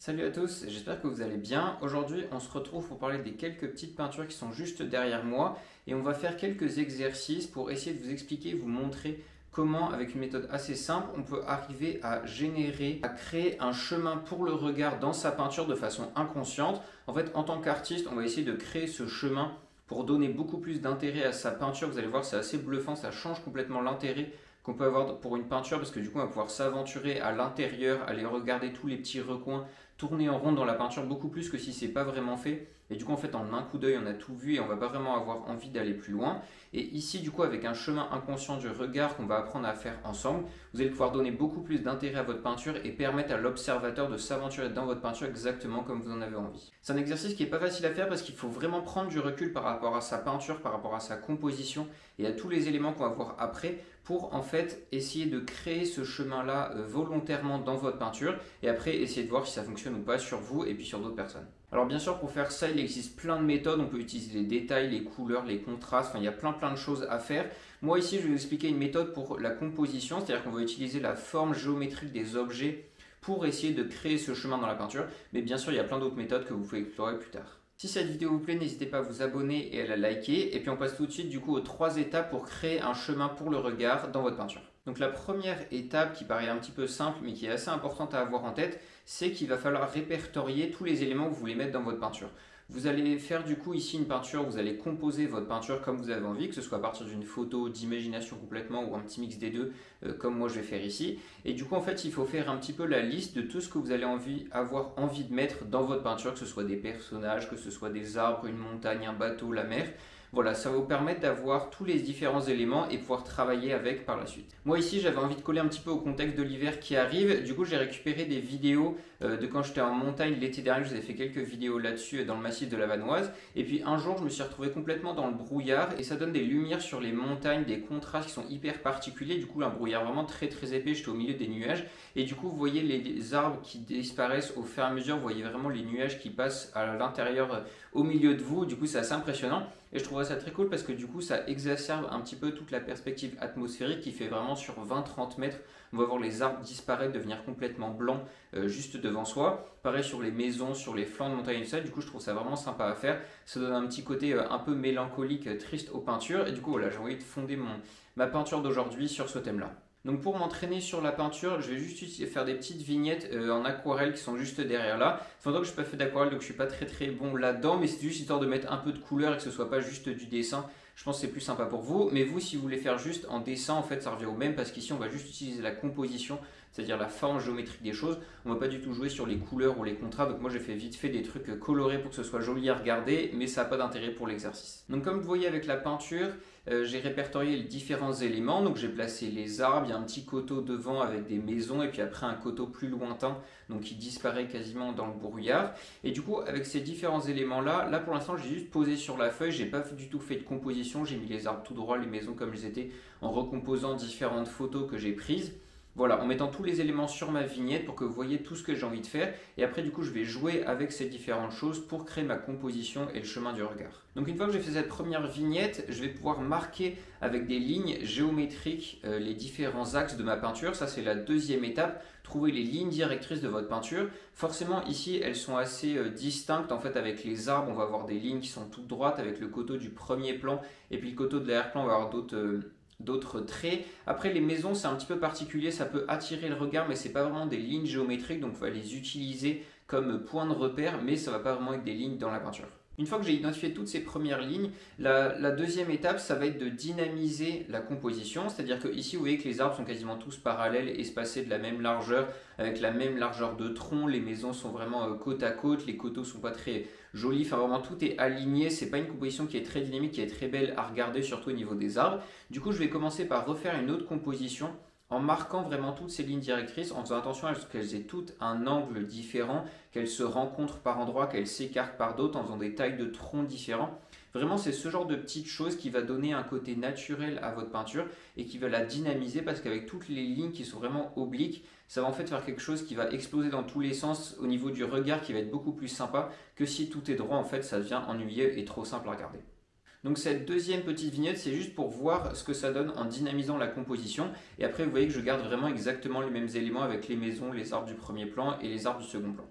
Salut à tous, j'espère que vous allez bien. Aujourd'hui, on se retrouve pour parler des quelques petites peintures qui sont juste derrière moi et on va faire quelques exercices pour essayer de vous expliquer, vous montrer comment, avec une méthode assez simple, on peut arriver à générer, à créer un chemin pour le regard dans sa peinture de façon inconsciente. En fait, en tant qu'artiste, on va essayer de créer ce chemin pour donner beaucoup plus d'intérêt à sa peinture. Vous allez voir, c'est assez bluffant, ça change complètement l'intérêt qu'on peut avoir pour une peinture parce que du coup on va pouvoir s'aventurer à l'intérieur, aller regarder tous les petits recoins, tourner en rond dans la peinture beaucoup plus que si c'est pas vraiment fait. Et du coup en fait en un coup d'œil on a tout vu et on va pas vraiment avoir envie d'aller plus loin. Et ici du coup avec un chemin inconscient du regard qu'on va apprendre à faire ensemble, vous allez pouvoir donner beaucoup plus d'intérêt à votre peinture et permettre à l'observateur de s'aventurer dans votre peinture exactement comme vous en avez envie. C'est un exercice qui est pas facile à faire parce qu'il faut vraiment prendre du recul par rapport à sa peinture, par rapport à sa composition et à tous les éléments qu'on va voir après pour en fait essayer de créer ce chemin-là volontairement dans votre peinture et après essayer de voir si ça fonctionne ou pas sur vous et puis sur d'autres personnes. Alors bien sûr pour faire ça il existe plein de méthodes, on peut utiliser les détails, les couleurs, les contrastes, enfin il y a plein de choses à faire. Moi ici je vais vous expliquer une méthode pour la composition, c'est-à-dire qu'on va utiliser la forme géométrique des objets pour essayer de créer ce chemin dans la peinture, mais bien sûr il y a plein d'autres méthodes que vous pouvez explorer plus tard. Si cette vidéo vous plaît, n'hésitez pas à vous abonner et à la liker. Et puis on passe tout de suite du coup aux 3 étapes pour créer un chemin pour le regard dans votre peinture. Donc la première étape qui paraît un petit peu simple mais qui est assez importante à avoir en tête, c'est qu'il va falloir répertorier tous les éléments que vous voulez mettre dans votre peinture. Vous allez faire du coup ici une peinture, vous allez composer votre peinture comme vous avez envie, que ce soit à partir d'une photo, d'imagination complètement ou un petit mix des deux, comme moi je vais faire ici. Et du coup en fait il faut faire un petit peu la liste de tout ce que vous allez avoir envie de mettre dans votre peinture, que ce soit des personnages, que ce soit des arbres, une montagne, un bateau, la mer. Voilà, ça va vous permettre d'avoir tous les différents éléments et pouvoir travailler avec par la suite. Moi ici j'avais envie de coller un petit peu au contexte de l'hiver qui arrive, du coup j'ai récupéré des vidéos de quand j'étais en montagne l'été dernier, je vous ai fait quelques vidéos là-dessus dans le massif de la Vanoise, et puis un jour je me suis retrouvé complètement dans le brouillard et ça donne des lumières sur les montagnes, des contrastes qui sont hyper particuliers, du coup un brouillard vraiment très épais, j'étais au milieu des nuages, et du coup vous voyez les arbres qui disparaissent au fur et à mesure, vous voyez vraiment les nuages qui passent à l'intérieur au milieu de vous, du coup c'est assez impressionnant. Et je trouverais ça très cool parce que du coup ça exacerbe un petit peu toute la perspective atmosphérique qui fait vraiment sur 20-30 mètres. On va voir les arbres disparaître, devenir complètement blancs juste devant soi. Pareil sur les maisons, sur les flancs de montagne et tout ça. Du coup je trouve ça vraiment sympa à faire. Ça donne un petit côté un peu mélancolique, triste aux peintures. Et du coup voilà, j'ai envie de fonder ma peinture d'aujourd'hui sur ce thème-là. Donc pour m'entraîner sur la peinture, je vais juste faire des petites vignettes en aquarelle qui sont juste derrière là. Enfin donc je n'ai pas fait d'aquarelle donc je suis pas très bon là-dedans, mais c'est juste histoire de mettre un peu de couleur et que ce soit pas juste du dessin. Je pense que c'est plus sympa pour vous. Mais vous, si vous voulez faire juste en dessin, en fait ça revient au même parce qu'ici on va juste utiliser la composition, c'est-à-dire la forme géométrique des choses. On va pas du tout jouer sur les couleurs ou les contrats. Donc moi j'ai fait vite fait des trucs colorés pour que ce soit joli à regarder, mais ça n'a pas d'intérêt pour l'exercice. Donc comme vous voyez avec la peinture, j'ai répertorié les différents éléments, donc j'ai placé les arbres, il y a un petit coteau devant avec des maisons et puis après un coteau plus lointain donc qui disparaît quasiment dans le brouillard. Et du coup avec ces différents éléments là pour l'instant j'ai juste posé sur la feuille, j'ai pas du tout fait de composition, j'ai mis les arbres tout droit, les maisons comme ils étaient en recomposant différentes photos que j'ai prises. Voilà, en mettant tous les éléments sur ma vignette pour que vous voyez tout ce que j'ai envie de faire. Et après, du coup, je vais jouer avec ces différentes choses pour créer ma composition et le chemin du regard. Donc une fois que j'ai fait cette première vignette, je vais pouvoir marquer avec des lignes géométriques les différents axes de ma peinture. Ça, c'est la deuxième étape. Trouver les lignes directrices de votre peinture. Forcément, ici, elles sont assez distinctes. En fait, avec les arbres, on va avoir des lignes qui sont toutes droites avec le coteau du premier plan. Et puis le coteau de l'arrière-plan, on va avoir d'autres traits. Après les maisons c'est un petit peu particulier, ça peut attirer le regard mais c'est pas vraiment des lignes géométriques donc on va les utiliser comme point de repère mais ça va pas vraiment être des lignes dans la peinture. Une fois que j'ai identifié toutes ces premières lignes, la deuxième étape, ça va être de dynamiser la composition. C'est-à-dire que ici, vous voyez que les arbres sont quasiment tous parallèles, espacés de la même largeur, avec la même largeur de tronc. Les maisons sont vraiment côte à côte, les coteaux sont pas très jolis. Enfin, vraiment, tout est aligné. C'est pas une composition qui est très dynamique, qui est très belle à regarder, surtout au niveau des arbres. Du coup, je vais commencer par refaire une autre composition en marquant vraiment toutes ces lignes directrices, en faisant attention à ce qu'elles aient toutes un angle différent, qu'elles se rencontrent par endroits, qu'elles s'écartent par d'autres, en faisant des tailles de troncs différents. Vraiment, c'est ce genre de petites choses qui va donner un côté naturel à votre peinture et qui va la dynamiser parce qu'avec toutes les lignes qui sont vraiment obliques, ça va en fait faire quelque chose qui va exploser dans tous les sens au niveau du regard qui va être beaucoup plus sympa que si tout est droit, en fait, ça devient ennuyeux et trop simple à regarder. Donc cette deuxième petite vignette, c'est juste pour voir ce que ça donne en dynamisant la composition. Et après, vous voyez que je garde vraiment exactement les mêmes éléments avec les maisons, les arbres du premier plan et les arbres du second plan.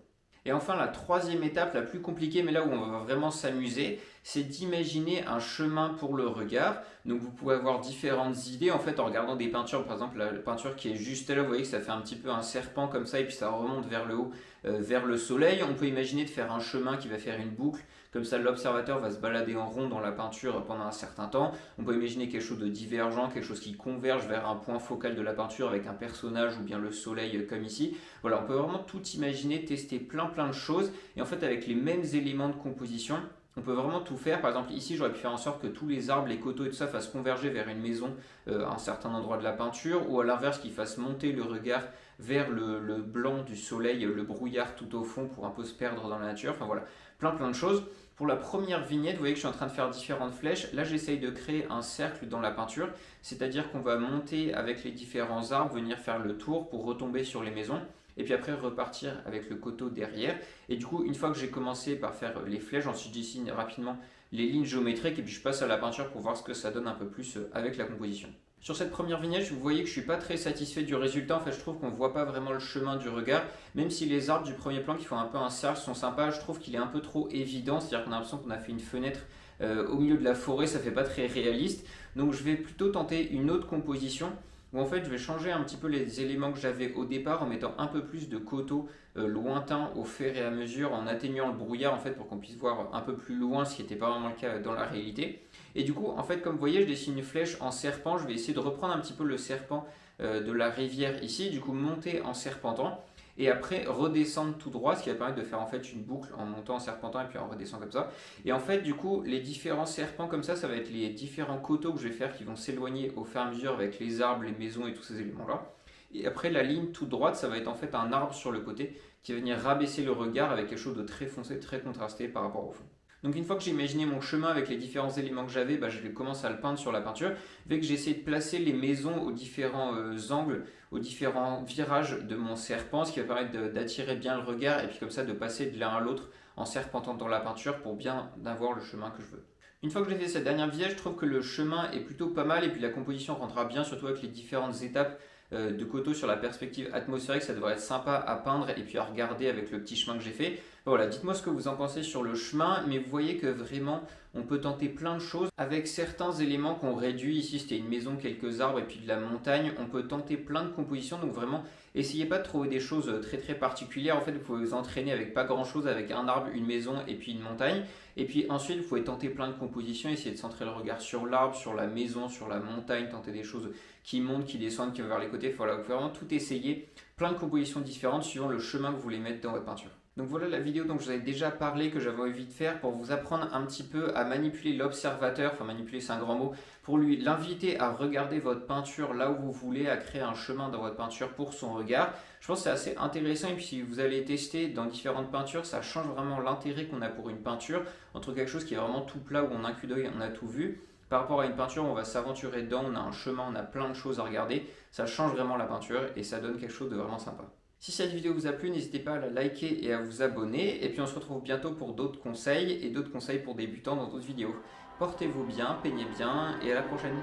Et enfin, la troisième étape, la plus compliquée, mais là où on va vraiment s'amuser, c'est d'imaginer un chemin pour le regard. Donc vous pouvez avoir différentes idées en fait en regardant des peintures. Par exemple, la peinture qui est juste là, vous voyez que ça fait un petit peu un serpent comme ça et puis ça remonte vers le haut, vers le soleil. On peut imaginer de faire un chemin qui va faire une boucle. Comme ça, l'observateur va se balader en rond dans la peinture pendant un certain temps. On peut imaginer quelque chose de divergent, quelque chose qui converge vers un point focal de la peinture avec un personnage ou bien le soleil comme ici. Voilà, on peut vraiment tout imaginer, tester plein de choses. Et en fait, avec les mêmes éléments de composition, on peut vraiment tout faire. Par exemple, ici, j'aurais pu faire en sorte que tous les arbres, les coteaux et tout ça fassent converger vers une maison à un certain endroit de la peinture, ou à l'inverse, qu'ils fassent monter le regard vers le blanc du soleil, le brouillard tout au fond pour un peu se perdre dans la nature. Enfin voilà, plein de choses. Pour la première vignette, vous voyez que je suis en train de faire différentes flèches. Là, j'essaye de créer un cercle dans la peinture, c'est-à-dire qu'on va monter avec les différents arbres, venir faire le tour pour retomber sur les maisons, et puis après repartir avec le coteau derrière. Et du coup, une fois que j'ai commencé par faire les flèches, ensuite je dessine rapidement les lignes géométriques, et puis je passe à la peinture pour voir ce que ça donne un peu plus avec la composition. Sur cette première vignette, vous voyez que je ne suis pas très satisfait du résultat. En fait, je trouve qu'on ne voit pas vraiment le chemin du regard. Même si les arbres du premier plan qui font un peu un cercle sont sympas, je trouve qu'il est un peu trop évident. C'est-à-dire qu'on a l'impression qu'on a fait une fenêtre au milieu de la forêt, ça ne fait pas très réaliste. Donc je vais plutôt tenter une autre composition où en fait je vais changer un petit peu les éléments que j'avais au départ en mettant un peu plus de coteaux lointains au fur et à mesure, en atténuant le brouillard en fait pour qu'on puisse voir un peu plus loin, ce qui n'était pas vraiment le cas dans la réalité. Et du coup, en fait, comme vous voyez, je dessine une flèche en serpent. Je vais essayer de reprendre un petit peu le serpent de la rivière ici, du coup monter en serpentant et après redescendre tout droit, ce qui va permettre de faire en fait une boucle en montant en serpentant et puis en redescendant comme ça. Et en fait, du coup, les différents serpents comme ça va être les différents coteaux que je vais faire qui vont s'éloigner au fur et à mesure avec les arbres, les maisons et tous ces éléments-là. Et après, la ligne toute droite, ça va être en fait un arbre sur le côté qui va venir rabaisser le regard avec quelque chose de très foncé, très contrasté par rapport au fond. Donc une fois que j'ai imaginé mon chemin avec les différents éléments que j'avais, je vais commencer à le peindre sur la peinture. Vu que j'ai essayé de placer les maisons aux différents angles, aux différents virages de mon serpent, ce qui va permettre d'attirer bien le regard et puis comme ça de passer de l'un à l'autre en serpentant dans la peinture pour bien avoir le chemin que je veux. Une fois que j'ai fait cette dernière vignette, je trouve que le chemin est plutôt pas mal et puis la composition rendra bien, surtout avec les différentes étapes de coteaux sur la perspective atmosphérique, ça devrait être sympa à peindre et puis à regarder avec le petit chemin que j'ai fait. Voilà, dites-moi ce que vous en pensez sur le chemin, mais vous voyez que vraiment on peut tenter plein de choses avec certains éléments qu'on réduit. Ici c'était une maison, quelques arbres et puis de la montagne. On peut tenter plein de compositions, donc vraiment essayez pas de trouver des choses très particulières. En fait, vous pouvez vous entraîner avec pas grand chose, avec un arbre, une maison et puis une montagne. Et puis ensuite, vous pouvez tenter plein de compositions, essayer de centrer le regard sur l'arbre, sur la maison, sur la montagne, tenter des choses qui montent, qui descendent, qui vont vers les côtés. Voilà, vous pouvez vraiment tout essayer, plein de compositions différentes suivant le chemin que vous voulez mettre dans votre peinture. Donc voilà la vidéo dont je vous avais déjà parlé, que j'avais envie de faire pour vous apprendre un petit peu à manipuler l'observateur, enfin manipuler c'est un grand mot, pour l'inviter à regarder votre peinture là où vous voulez, à créer un chemin dans votre peinture pour son regard. Je pense que c'est assez intéressant et puis si vous allez tester dans différentes peintures, ça change vraiment l'intérêt qu'on a pour une peinture, entre quelque chose qui est vraiment tout plat où on a un cul d'œil, on a tout vu, par rapport à une peinture où on va s'aventurer dedans, on a un chemin, on a plein de choses à regarder, ça change vraiment la peinture et ça donne quelque chose de vraiment sympa. Si cette vidéo vous a plu, n'hésitez pas à la liker et à vous abonner. Et puis on se retrouve bientôt pour d'autres conseils et d'autres conseils pour débutants dans d'autres vidéos. Portez-vous bien, peignez bien et à la prochaine.